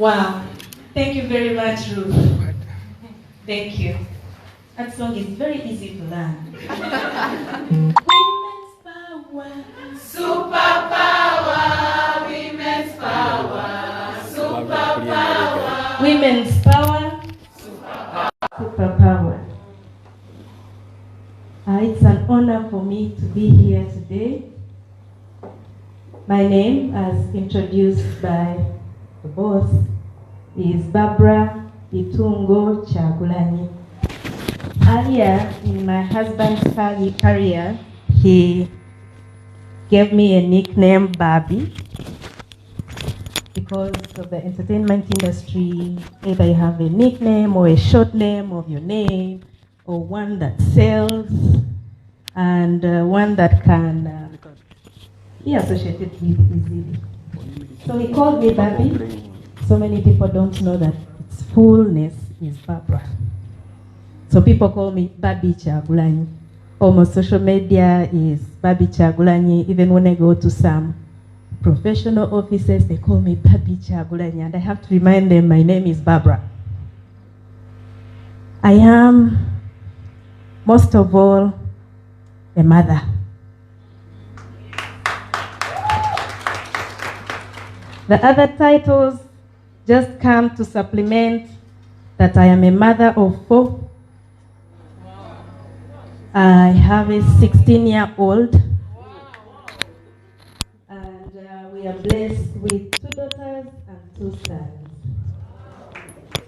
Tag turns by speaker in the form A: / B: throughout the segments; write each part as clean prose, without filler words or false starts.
A: Wow. Thank you very much, Ruth. Thank you. That song is very easy to learn. Women's power.
B: Superpower. Women's power. Superpower.
A: Women's power. Superpower. It's an honor for me to be here today. My name, as introduced by the boss, is Barbara ITUNGO Kyagulanyi. Earlier in my husband's career, he gave me a nickname, Barbie, because of the entertainment industry. Either you have a nickname or a short name of your name, or one that sells, and one that can be associated with easily. So he called me Barbie. So many people don't know that its fullness is Barbara. So people call me Barbie Kyagulanyi. Almost social media is Barbie Kyagulanyi. Even when I go to some professional offices, they call me Barbie Kyagulanyi, and I have to remind them my name is Barbara. I am, most of all, a mother. The other titles just come to supplement that I am a mother of 4. I have a 16-year-old. And we are blessed with 2 daughters and 2 sons.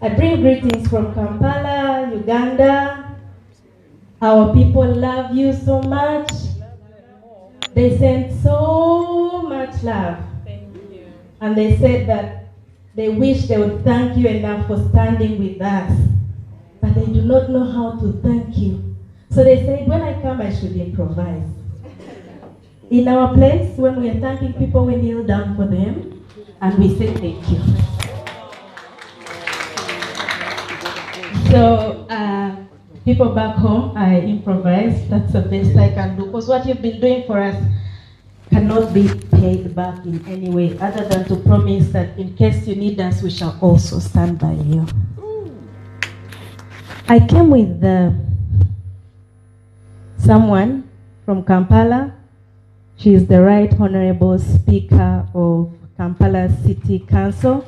A: I bring greetings from Kampala, Uganda. Our people love you so much. They sent so much love. And they said that they wish they would thank you enough for standing with us, but they do not know how to thank you. So they said, when I come, I should improvise. In our place, when we are thanking people, we kneel down for them, and we say thank you. So, people back home, I improvise. That's the best I can do, because what you've been doing for us cannot be paid back in any way other than to promise that in case you need us, we shall also stand by you. I came with someone from Kampala. She is the Right Honorable Speaker of Kampala City Council.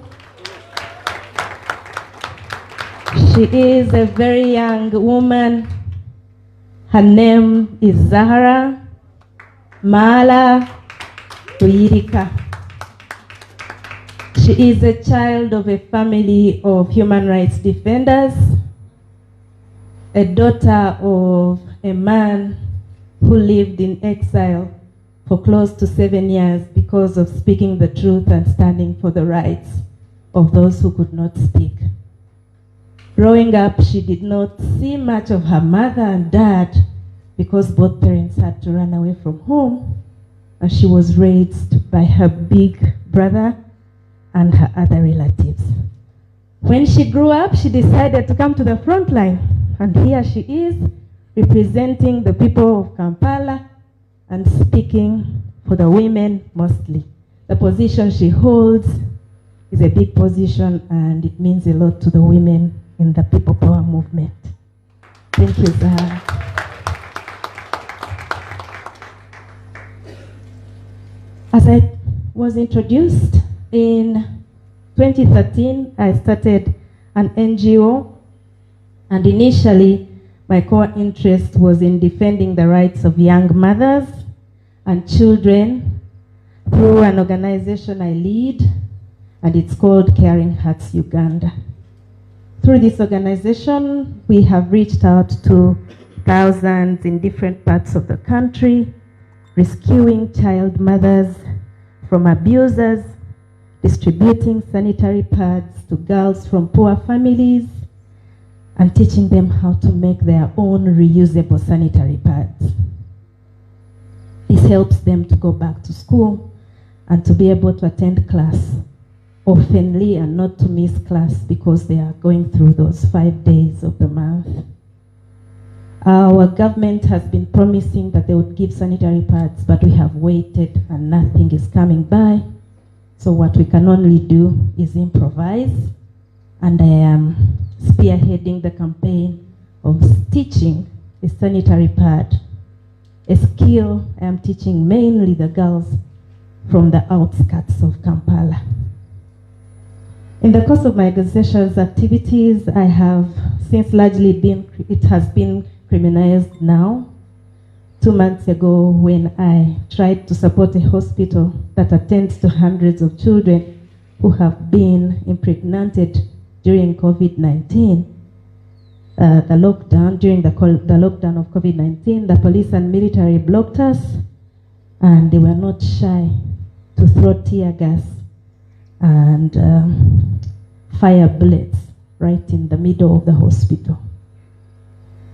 A: She is a very young woman. Her name is ZAHARA Mala Tuyirika. She is a child of a family of human rights defenders, a daughter of a man who lived in exile for close to 7 years because of speaking the truth and standing for the rights of those who could not speak. Growing up, she did not see much of her mother and dad because both parents had to run away from home, and she was raised by her big brother and her other relatives. When she grew up, she decided to come to the front line, and here she is, representing the people of Kampala and speaking for the women mostly. The position she holds is a big position, and it means a lot to the women in the People Power movement. Thank you, Zahara. As I was introduced, in 2013, I started an NGO, and initially, my core interest was in defending the rights of young mothers and children through an organization I lead, and it's called Caring Hearts Uganda. Through this organization, we have reached out to thousands in different parts of the country, rescuing child mothers from abusers, distributing sanitary pads to girls from poor families, and teaching them how to make their own reusable sanitary pads. This helps them to go back to school and to be able to attend class oftenly and not to miss class because they are going through those 5 days of the month. Our government has been promising that they would give sanitary pads, but we have waited and nothing is coming by. So what we can only do is improvise, and I am spearheading the campaign of stitching a sanitary pad, a skill I am teaching mainly the girls from the outskirts of Kampala. In the course of my organization's activities, I have since it has been criminalized now. 2 months ago, when I tried to support a hospital that attends to hundreds of children who have been impregnated during COVID-19, during the lockdown of COVID-19, the police and military blocked us, and they were not shy to throw tear gas and fire bullets right in the middle of the hospital.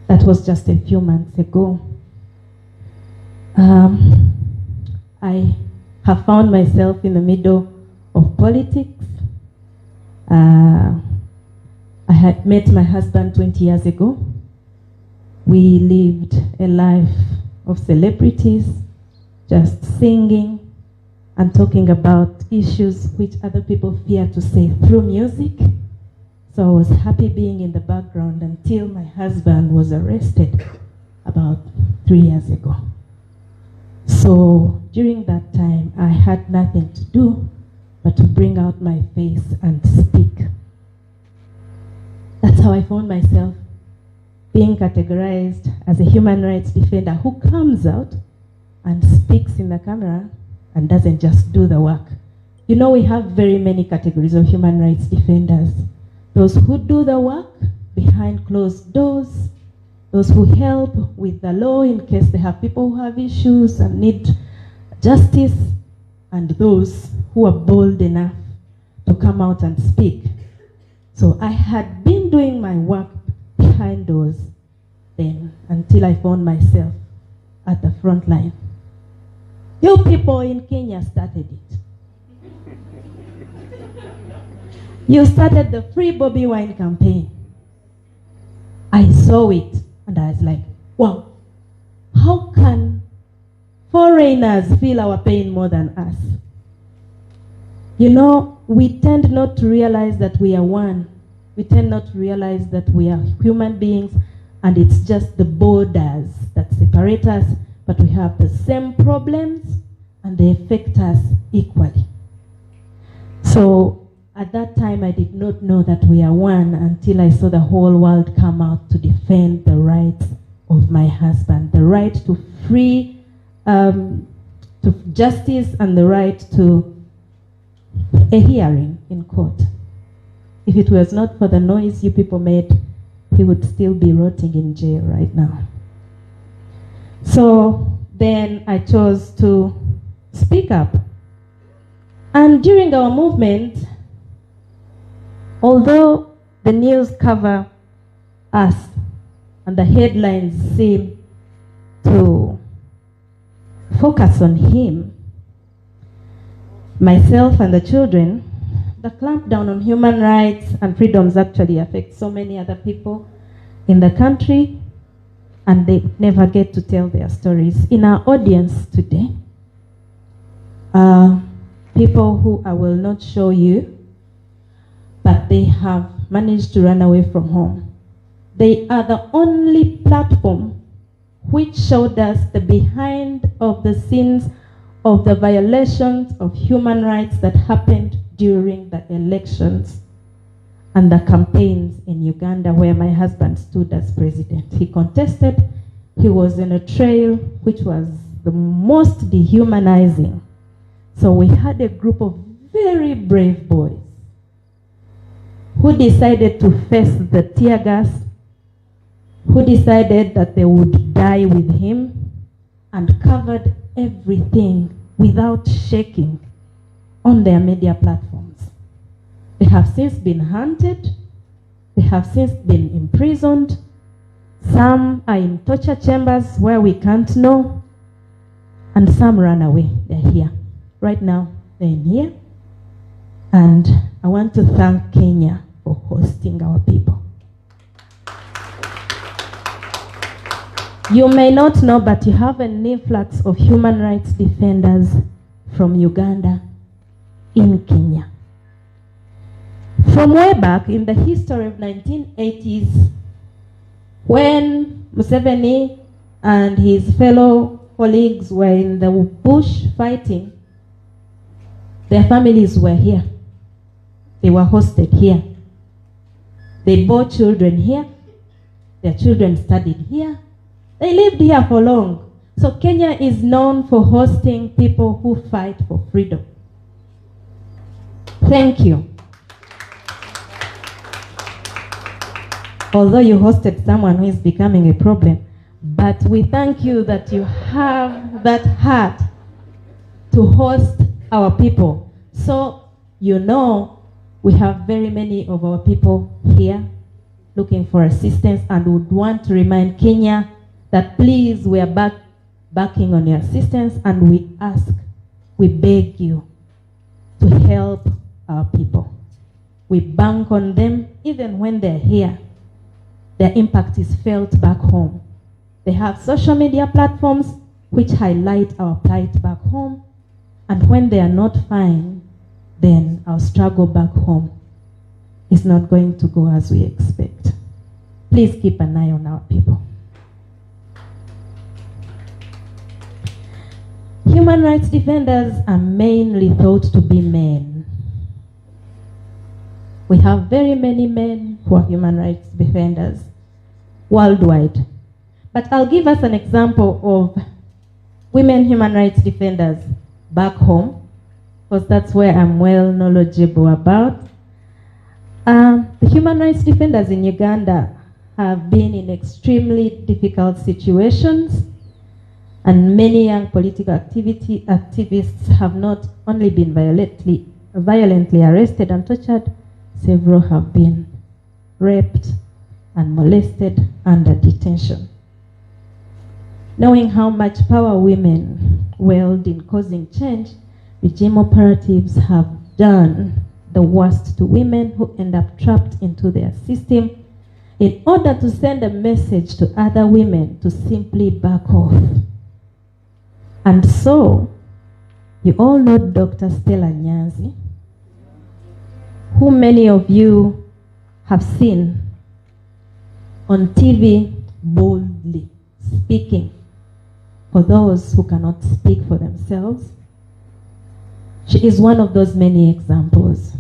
A: That was just a few months ago. I have found myself in the middle of politics. I had met my husband 20 years ago. We lived a life of celebrities, just singing and talking about issues which other people fear to say through music. So I was happy being in the background until my husband was arrested about 3 years ago. So during that time, I had nothing to do but to bring out my face and speak. That's how I found myself being categorized as a human rights defender who comes out and speaks in the camera and doesn't just do the work. You know, we have very many categories of human rights defenders. Those who do the work behind closed doors, those who help with the law in case they have people who have issues and need justice, and those who are bold enough to come out and speak. So I had been doing my work behind doors then until I found myself at the front line. You people in Kenya started it. You started the Free Bobiwine campaign. I saw it and I was like, wow, how can foreigners feel our pain more than us? You know, we tend not to realize that we are one. We tend not to realize that we are human beings and it's just the borders that separate us, but we have the same problems and they affect us equally. So at that time, I did not know that we are one until I saw the whole world come out to defend the rights of my husband, the right to free, to justice and the right to a hearing in court. If it was not for the noise you people made, he would still be rotting in jail right now. So then I chose to speak up. And during our movement, although the news cover us and the headlines seem to focus on him, myself and the children, the clampdown on human rights and freedoms actually affects so many other people in the country, and they never get to tell their stories. In our audience today, people who I will not show you, but they have managed to run away from home. They are the only platform which showed us the behind of the scenes of the violations of human rights that happened during the elections and the campaigns in Uganda where my husband stood as president. He contested. He was in a trail which was the most dehumanizing. So we had a group of very brave boys who decided to face the tear gas, who decided that they would die with him, and covered everything without shaking on their media platforms. They have since been hunted, they have since been imprisoned, some are in torture chambers where we can't know, and some ran away. They're here. Right now, they're in here. And I want to thank Kenya for hosting our people. You may not know, but you have an influx of human rights defenders from Uganda in Kenya. From way back in the history of 1980s, when Museveni and his fellow colleagues were in the bush fighting, their families were here. They were hosted here. They bore children here. Their children studied here. They lived here for long. So Kenya is known for hosting people who fight for freedom. Thank you. Although you hosted someone who is becoming a problem, but we thank you that you have that heart to host our people. So you know we have very many of our people here looking for assistance and would want to remind Kenya that please, we are backing on your assistance, and we ask, we beg you to help our people. We bank on them even when they're here. Their impact is felt back home. They have social media platforms which highlight our plight back home, and when they are not fine, then our struggle back home is not going to go as we expect. Please keep an eye on our people. Human rights defenders are mainly thought to be men. We have very many men who are human rights defenders worldwide. But I'll give us an example of women human rights defenders back home, because that's where I'm well knowledgeable about. The human rights defenders in Uganda have been in extremely difficult situations, and many young political activists have not only been violently arrested and tortured, several have been raped and molested under detention. Knowing how much power women wield in causing change, regime operatives have done the worst to women who end up trapped into their system in order to send a message to other women to simply back off. And so, you all know Dr. Stella Nyanzi, who many of you have seen on TV boldly speaking for those who cannot speak for themselves. She is one of those many examples.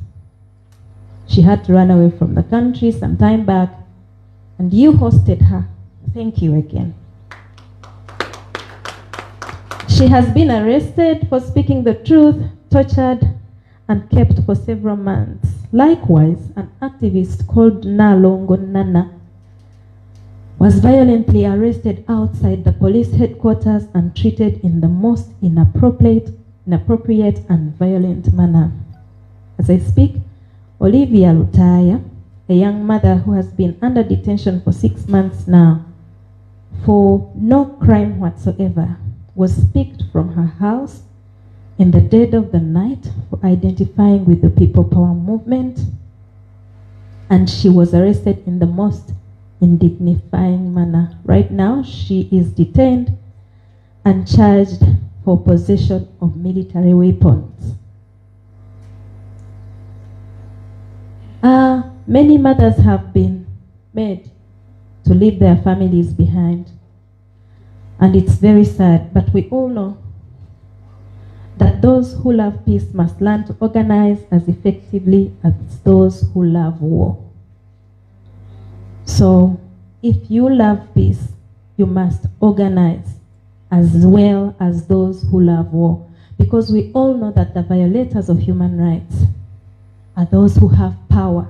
A: She had to run away from the country some time back, and you hosted her. Thank you again. She has been arrested for speaking the truth, tortured, and kept for several months. Likewise, an activist called Nalongo Nana was violently arrested outside the police headquarters and treated in the most inappropriate and violent manner. As I speak, Olivia Lutaya, a young mother who has been under detention for 6 months now for no crime whatsoever, was picked from her house in the dead of the night for identifying with the People Power movement, and she was arrested in the most indignifying manner. Right now, she is detained and charged for possession of military weapons. Many mothers have been made to leave their families behind, and it's very sad, but we all know that those who love peace must learn to organize as effectively as those who love war. So, if you love peace, you must organize as well as those who love war, because we all know that the violators of human rights are those who have power.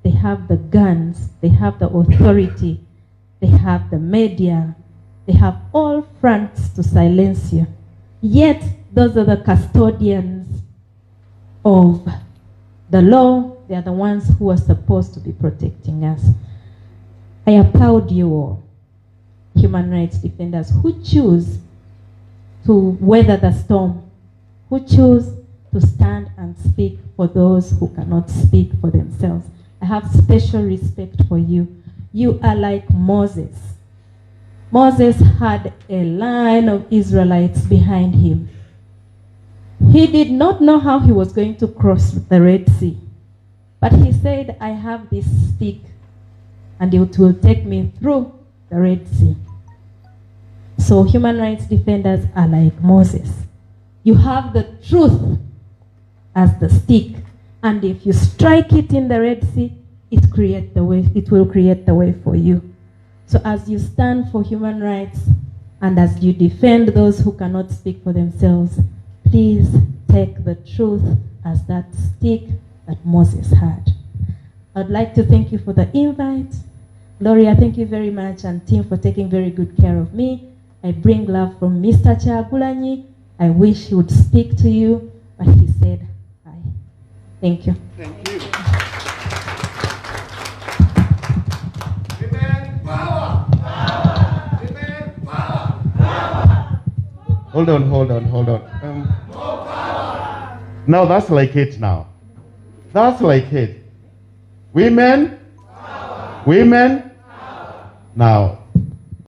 A: They have the guns, they have the authority, they have the media, they have all fronts to silence you. Yet, those are the custodians of the law. They are the ones who are supposed to be protecting us. I applaud you all, human rights defenders, who choose to weather the storm, who choose to stand and speak for those who cannot speak for themselves. I have special respect for you. You are like Moses. Moses had a line of Israelites behind him. He did not know how he was going to cross the Red Sea. But he said, I have this stick, and it will take me through the Red Sea. So human rights defenders are like Moses. You have the truth as the stick, and if you strike it in the Red Sea, it will create the way for you. So as you stand for human rights, and as you defend those who cannot speak for themselves, please take the truth as that stick that Moses had. I'd like to thank you for the invite. Gloria, thank you very much, and team for taking very good care of me. I bring love from Mr. Kyagulanyi. I wish he would speak to you, but he said hi. Thank you.
C: Thank you. Women power! Power! Women power! Power! Hold on.
B: More power!
C: Now that's like it now. That's like it. Women? Power! Women? Power! Now,